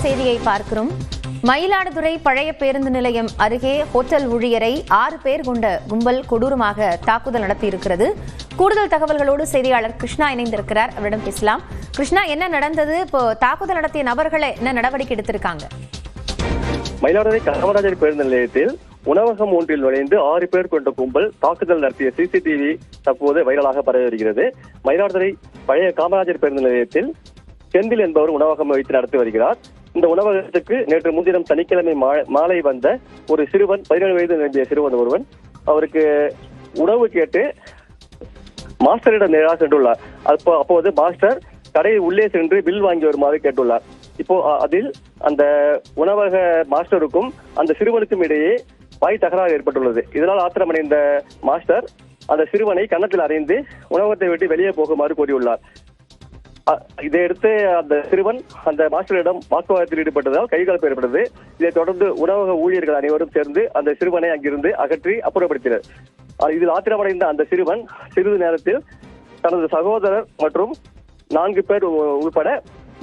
செய்தியை பார்க்கிறோம். மயிலாடுதுறை பழைய பேருந்து நிலையம் அருகே ஹோட்டல் ஊழியரை 6 பேர் கொண்ட கும்பல் கொடூரமாக தாக்குதல் நடத்தியிருக்கிறது. கூடுதல் தகவல்களோடு செய்தியாளர் கிருஷ்ணா இணைந்திருக்கிறார். அவரிடம் பேசலாம். கிருஷ்ணா, என்ன நடந்தது? இப்போ தாக்குதல் நடத்திய நபர்களை என்ன நடவடிக்கை எடுத்திருக்காங்க? மயிலாடுதுறை காமராஜர் பேருந்து நிலையத்தில் உணவகம் ஒன்றில் நுழைந்து 6 பேர் கொண்ட கும்பல் தாக்குதல் நடத்திய சிசிடிவி தற்போது வைரலாக பரவி வருகிறது. மயிலாடுதுறை பழைய காமராஜர் பேருந்து நிலையத்தில் செந்தில் என்பவர் உணவகம் வைத்து நடத்தி வருகிறார். இந்த உணவகத்துக்கு நேற்று முன்தினம் சனிக்கிழமை மாலை வந்த ஒரு சிறுவன், 17 வயது நிரம்பிய சிறுவன் ஒருவன், அவருக்கு உணவு கேட்டு மாஸ்டரிடம் நேராக சென்றுள்ளார். அப்போது மாஸ்டர் கடையை உள்ளே சென்று பில் வாங்கி வருமாறு கேட்டுள்ளார். இப்போ அதில் அந்த உணவக மாஸ்டருக்கும் அந்த சிறுவனுக்கும் இடையே வாய் தகராறு ஏற்பட்டுள்ளது. இதனால் ஆத்திரமடைந்த மாஸ்டர் அந்த சிறுவனை கன்னத்தில் அறைந்து உணவகத்தை விட்டு வெளியே போகுமாறு கூறியுள்ளார். இதையடுத்து அந்த சிறுவன் அந்த மாஸ்டரிடம் வாக்குவாதத்தில் ஈடுபட்டதால் கைகலப்பு ஏற்பட்டது. இதைத் தொடர்ந்து உணவக ஊழியர்கள் அனைவரும் சேர்ந்து அந்த சிறுவனை அங்கிருந்து அகற்றி அப்புறப்படுத்தினர். இதில் ஆத்திரமடைந்த அந்த சிறுவன் சிறிது நேரத்தில் தனது சகோதரர் மற்றும் 4 பேர் உள்பட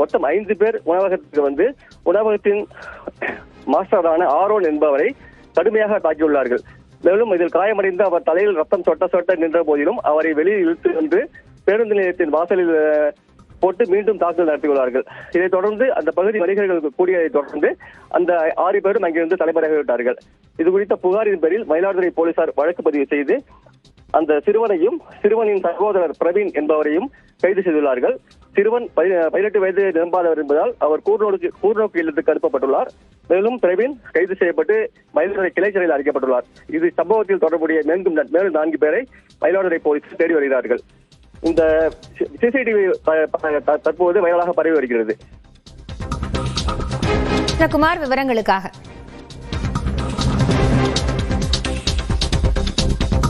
மொத்தம் 5 பேர் உணவகத்துக்கு வந்து உணவகத்தின் மாஸ்டரான ஆரோன் என்பவரை கடுமையாக தாக்கியுள்ளார்கள். மேலும் இதில் காயமடைந்த அவர் தலையில் ரத்தம் சொட்ட சொட்ட நின்ற போதிலும் அவரை வெளியில் இழுத்து வந்து பேருந்து நிலையத்தின் வாசலில் போட்டு மீண்டும் தாக்குதல் நடத்தியுள்ளார்கள். இதைத் தொடர்ந்து அந்த பகுதி வணிகர்கள் கூடியதை தொடர்ந்து அந்த 6 பேரும் அங்கிருந்து தலைமறையாகிவிட்டார்கள். இது குறித்த புகாரின் பேரில் மயிலாடுதுறை போலீசார் வழக்கு பதிவு செய்து அந்த சிறுவனையும் சிறுவனின் சகோதரர் பிரவீன் என்பவரையும் கைது செய்துள்ளார்கள். சிறுவன் 18 வயது நிரம்பாதவர் என்பதால் அவர் கூர்நோக்கு இல்லத்துக்கு அனுப்பப்பட்டுள்ளார். மேலும் பிரவீன் கைது செய்யப்பட்டு மயிலாடுதுறை கிளை சிறையில் அடைக்கப்பட்டுள்ளார். இது சம்பவத்தில் தொடர்புடைய மேலும் 4 பேரை மயிலாடுதுறை போலீசார் தேடி வருகிறார்கள். இந்த சிசிடிவி தற்போது வைரலாக பரவி வருகிறது. குமார், விவரங்களுக்காக